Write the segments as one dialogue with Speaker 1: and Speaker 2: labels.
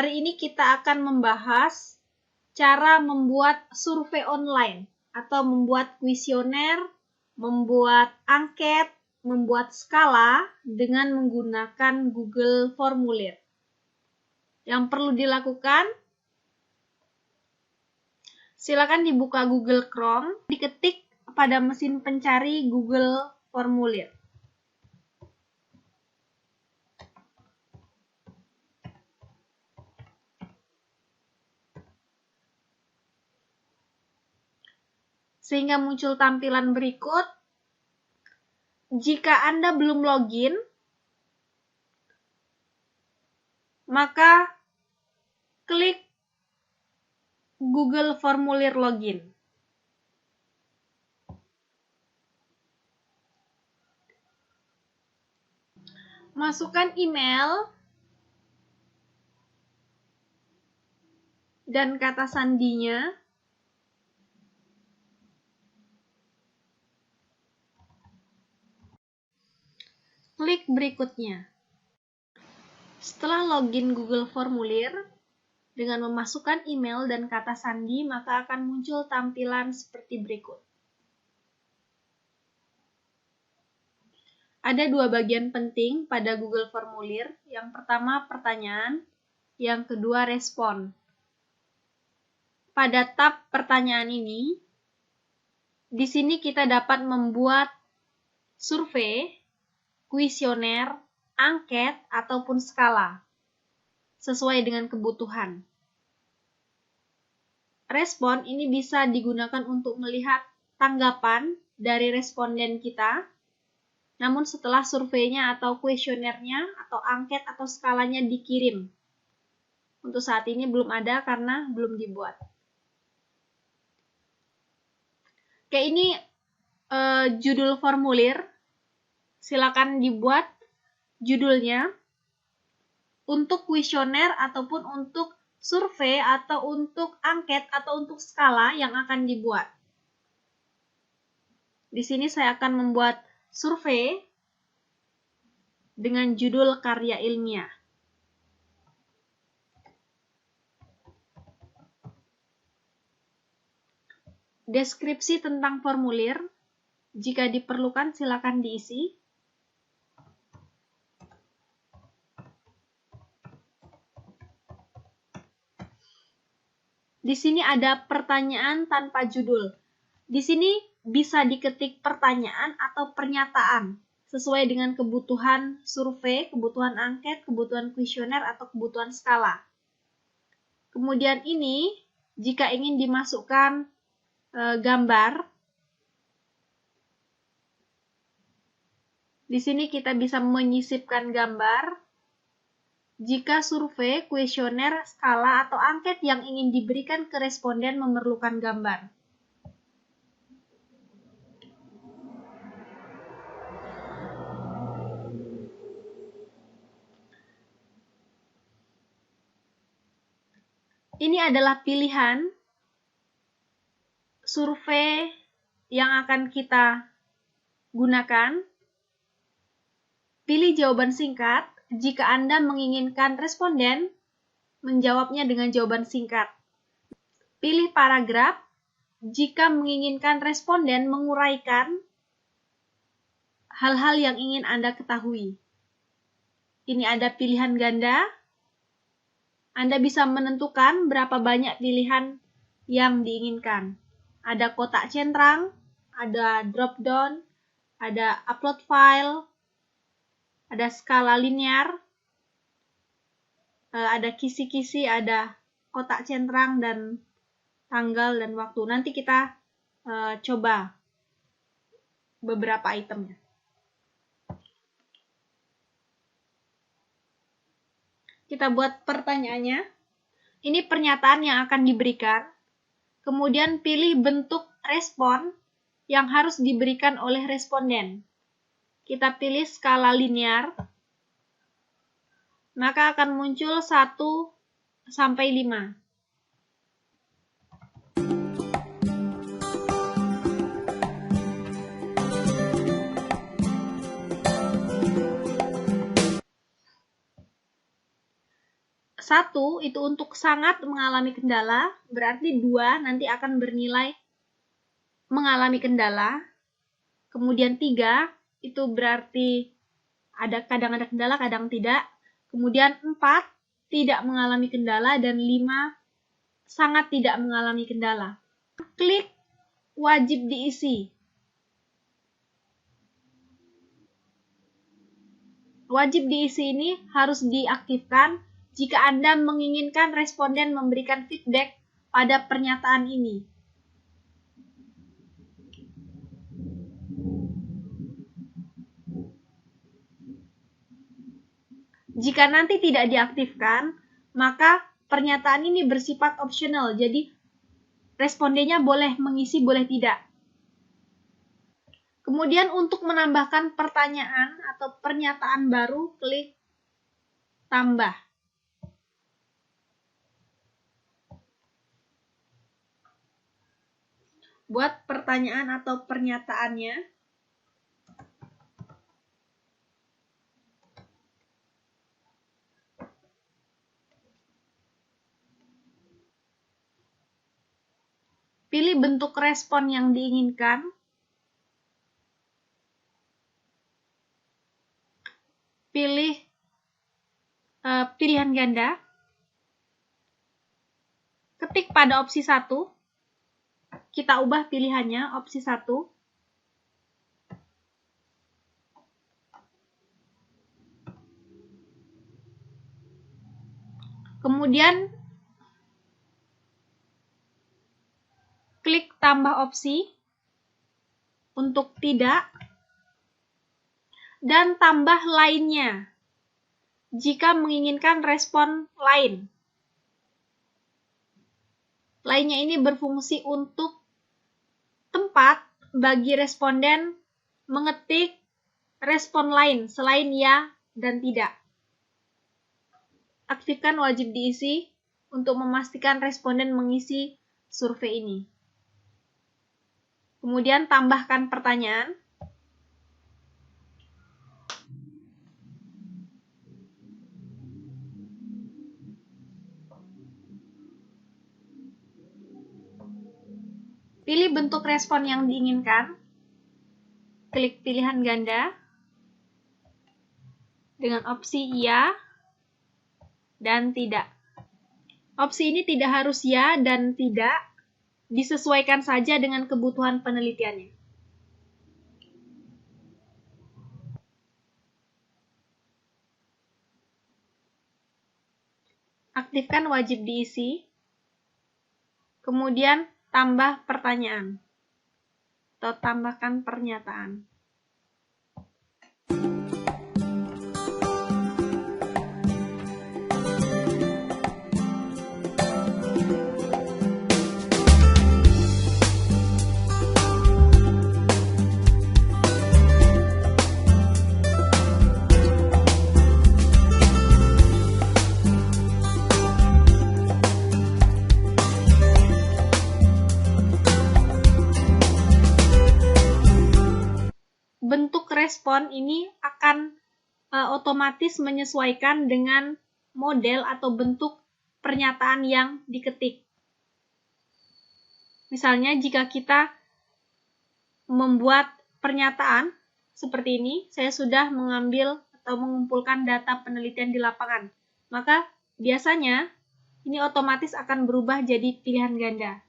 Speaker 1: Hari ini kita akan membahas cara membuat survei online atau membuat kuesioner, membuat angket, membuat skala dengan menggunakan Google Formulir. Yang perlu dilakukan, silakan dibuka Google Chrome, diketik pada mesin pencari Google Formulir. Sehingga muncul tampilan berikut. Jika Anda belum login, maka klik Google Formulir Login. Masukkan email dan kata sandinya. Klik berikutnya. Setelah login Google Formulir, dengan memasukkan email dan kata sandi, maka akan muncul tampilan seperti berikut. Ada dua bagian penting pada Google Formulir. Yang pertama pertanyaan, yang kedua respon. Pada tab pertanyaan ini, di sini kita dapat membuat survei, kuesioner, angket, ataupun skala sesuai dengan kebutuhan. Respon ini bisa digunakan untuk melihat tanggapan dari responden kita, namun setelah surveinya atau kuesionernya atau angket atau skalanya dikirim. Untuk saat ini belum ada karena belum dibuat. Oke, ini judul formulir. Silakan dibuat judulnya untuk kuesioner ataupun untuk survei atau untuk angket atau untuk skala yang akan dibuat. Di sini saya akan membuat survei dengan judul karya ilmiah. Deskripsi tentang formulir, jika diperlukan silakan diisi. Di sini ada pertanyaan tanpa judul. Di sini bisa diketik pertanyaan atau pernyataan sesuai dengan kebutuhan survei, kebutuhan angket, kebutuhan kuesioner, atau kebutuhan skala. Kemudian ini, jika ingin dimasukkan gambar, di sini kita bisa menyisipkan gambar. Jika survei, kuesioner, skala, atau angket yang ingin diberikan ke responden memerlukan gambar. Ini adalah pilihan survei yang akan kita gunakan. Pilih jawaban singkat jika Anda menginginkan responden menjawabnya dengan jawaban singkat. Pilih paragraf jika menginginkan responden menguraikan hal-hal yang ingin Anda ketahui. Ini ada pilihan ganda. Anda bisa menentukan berapa banyak pilihan yang diinginkan. Ada kotak centang, ada drop down, ada upload file, ada skala linear, ada kisi-kisi, ada kotak centang dan tanggal dan waktu. Nanti kita coba beberapa itemnya. Kita buat pertanyaannya. Ini pernyataan yang akan diberikan. Kemudian pilih bentuk respon yang harus diberikan oleh responden. Kita pilih skala linear, maka akan muncul 1 sampai 5. 1 itu untuk sangat mengalami kendala, berarti 2 nanti akan bernilai mengalami kendala. Kemudian 3 itu berarti kadang ada kendala, kadang tidak. Kemudian 4 tidak mengalami kendala, dan 5 sangat tidak mengalami kendala. Klik wajib diisi. Wajib diisi ini harus diaktifkan jika Anda menginginkan responden memberikan feedback pada pernyataan ini. Jika nanti tidak diaktifkan, maka pernyataan ini bersifat opsional, jadi respondennya boleh mengisi, boleh tidak. Kemudian untuk menambahkan pertanyaan atau pernyataan baru, klik tambah. Buat pertanyaan atau pernyataannya, pilih bentuk respon yang diinginkan. Pilih pilihan ganda. Ketik pada opsi 1. Kita ubah pilihannya, opsi 1. Kemudian klik tambah opsi untuk tidak, dan tambah lainnya jika menginginkan respon lain. Lainnya ini berfungsi untuk tempat bagi responden mengetik respon lain selain ya dan tidak. Aktifkan wajib diisi untuk memastikan responden mengisi survei ini. Kemudian tambahkan pertanyaan. Pilih bentuk respon yang diinginkan. Klik pilihan ganda dengan opsi iya dan tidak. Opsi ini tidak harus ya dan tidak, disesuaikan saja dengan kebutuhan penelitiannya. Aktifkan wajib diisi, kemudian tambah pertanyaan atau tambahkan pernyataan. Bentuk respon ini akan otomatis menyesuaikan dengan model atau bentuk pernyataan yang diketik. Misalnya jika kita membuat pernyataan seperti ini, saya sudah mengambil atau mengumpulkan data penelitian di lapangan, maka biasanya ini otomatis akan berubah jadi pilihan ganda.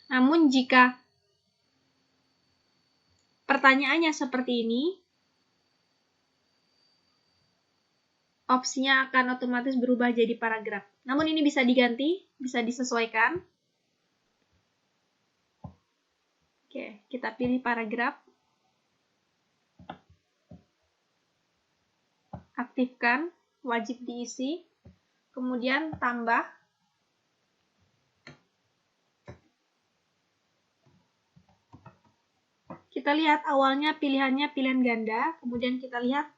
Speaker 1: Namun jika pertanyaannya seperti ini, opsinya akan otomatis berubah jadi paragraf. Namun ini bisa diganti, bisa disesuaikan. Oke, kita pilih paragraf. Aktifkan, wajib diisi, kemudian tambah. Kita lihat awalnya pilihannya pilihan ganda, kemudian kita lihat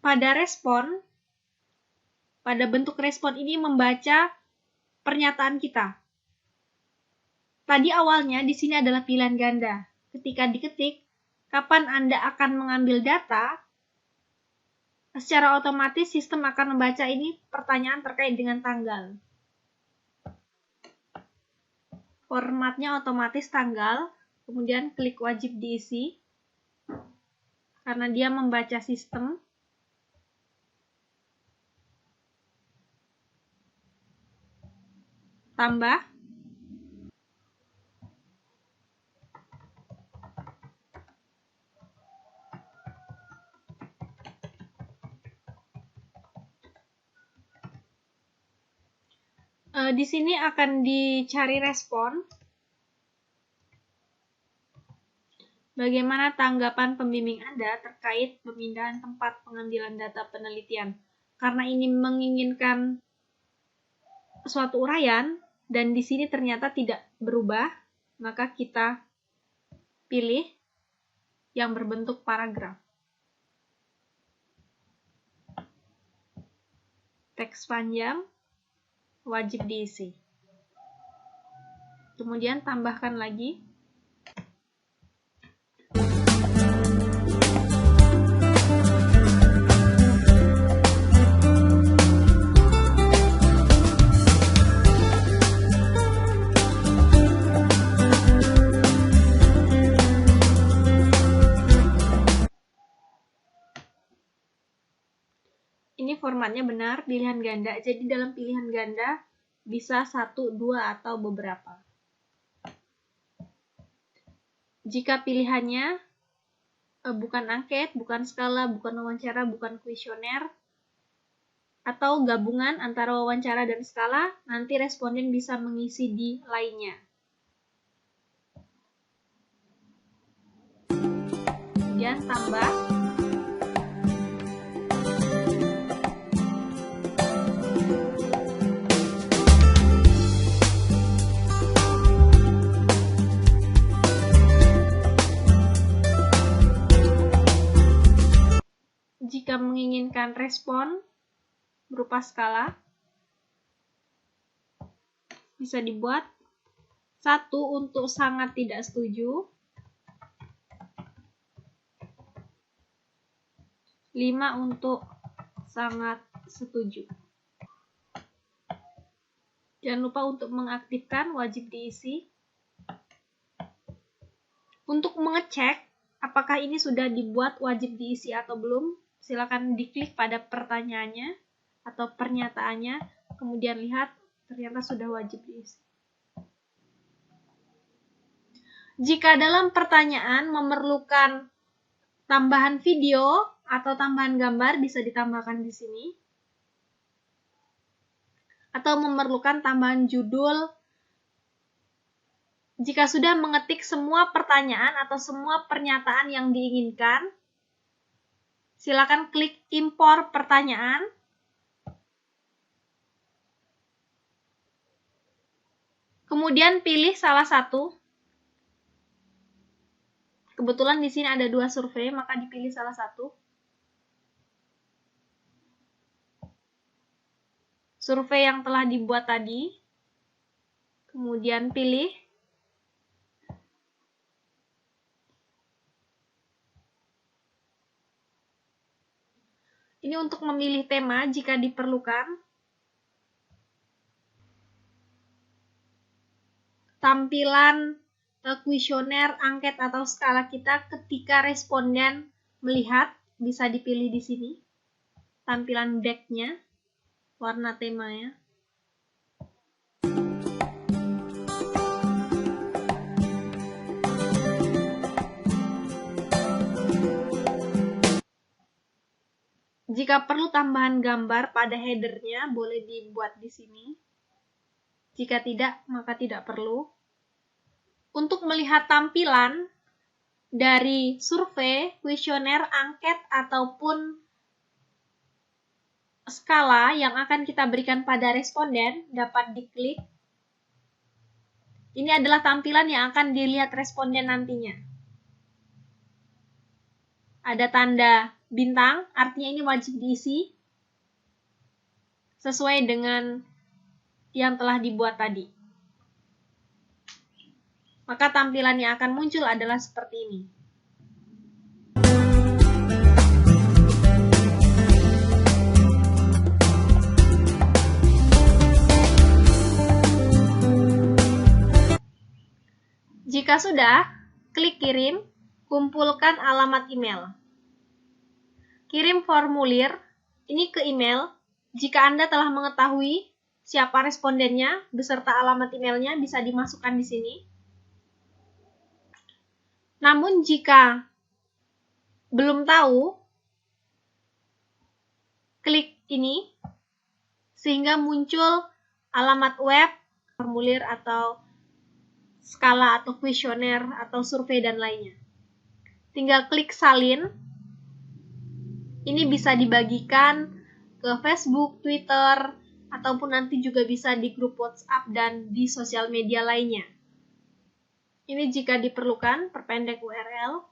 Speaker 1: pada respon pada bentuk respon ini membaca pernyataan kita. Tadi awalnya di sini adalah pilihan ganda. Ketika diketik, kapan Anda akan mengambil data, secara otomatis sistem akan membaca ini pertanyaan terkait dengan tanggal. Formatnya otomatis tanggal, kemudian klik wajib diisi, karena dia membaca sistem. Tambah. Di sini akan dicari respon. Bagaimana tanggapan pembimbing Anda terkait pemindahan tempat pengambilan data penelitian? Karena ini menginginkan suatu uraian, dan di sini ternyata tidak berubah, maka kita pilih yang berbentuk paragraf. Teks panjang, wajib diisi. Kemudian tambahkan lagi. Ini formatnya benar, pilihan ganda. Jadi dalam pilihan ganda bisa 1, 2, atau beberapa. Jika pilihannya bukan angket, bukan skala, bukan wawancara, bukan kuesioner, atau gabungan antara wawancara dan skala, nanti responden bisa mengisi di lainnya. Kemudian tambah. Jika menginginkan respon berupa skala, bisa dibuat 1 untuk sangat tidak setuju, 5 untuk sangat setuju. Jangan lupa untuk mengaktifkan wajib diisi. Untuk mengecek apakah ini sudah dibuat wajib diisi atau belum, silakan diklik pada pertanyaannya atau pernyataannya, kemudian lihat ternyata sudah wajib diisi. Jika dalam pertanyaan memerlukan tambahan video atau tambahan gambar, bisa ditambahkan di sini. Atau memerlukan tambahan judul. Jika sudah mengetik semua pertanyaan atau semua pernyataan yang diinginkan, silakan klik impor pertanyaan. Kemudian pilih salah satu. Kebetulan di sini ada 2 survei, maka dipilih salah satu. Survei yang telah dibuat tadi. Kemudian pilih. Ini untuk memilih tema jika diperlukan. Tampilan kuesioner, angket, atau skala kita ketika responden melihat bisa dipilih di sini. Tampilan back-nya, warna temanya. Jika perlu tambahan gambar pada headernya, boleh dibuat di sini. Jika tidak, maka tidak perlu. Untuk melihat tampilan dari survei, kuesioner, angket, ataupun skala yang akan kita berikan pada responden, dapat diklik. Ini adalah tampilan yang akan dilihat responden nantinya. Ada tanda bintang, artinya ini wajib diisi. sesuai dengan yang telah dibuat tadi. Maka tampilan yang akan muncul adalah seperti ini. Jika sudah, klik kirim, kumpulkan alamat email. Kirim formulir ini ke email. Jika Anda telah mengetahui siapa respondennya beserta alamat emailnya, bisa dimasukkan di sini. Namun jika belum tahu, klik ini sehingga muncul alamat web, formulir atau skala atau kuesioner atau survei dan lainnya. Tinggal klik salin. Ini bisa dibagikan ke Facebook, Twitter, ataupun nanti juga bisa di grup WhatsApp dan di sosial media lainnya. Ini jika diperlukan, perpendek URL,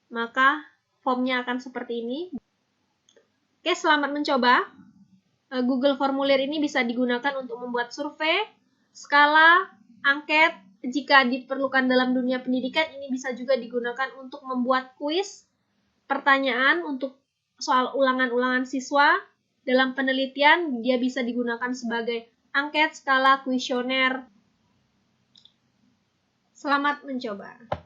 Speaker 1: maka formnya akan seperti ini. Oke, selamat mencoba. Google Formulir ini bisa digunakan untuk membuat survei, skala, angket. Jika diperlukan dalam dunia pendidikan, ini bisa juga digunakan untuk membuat kuis, pertanyaan untuk soal ulangan-ulangan siswa. Dalam penelitian, dia bisa digunakan sebagai angket, skala, kuesioner. Selamat mencoba.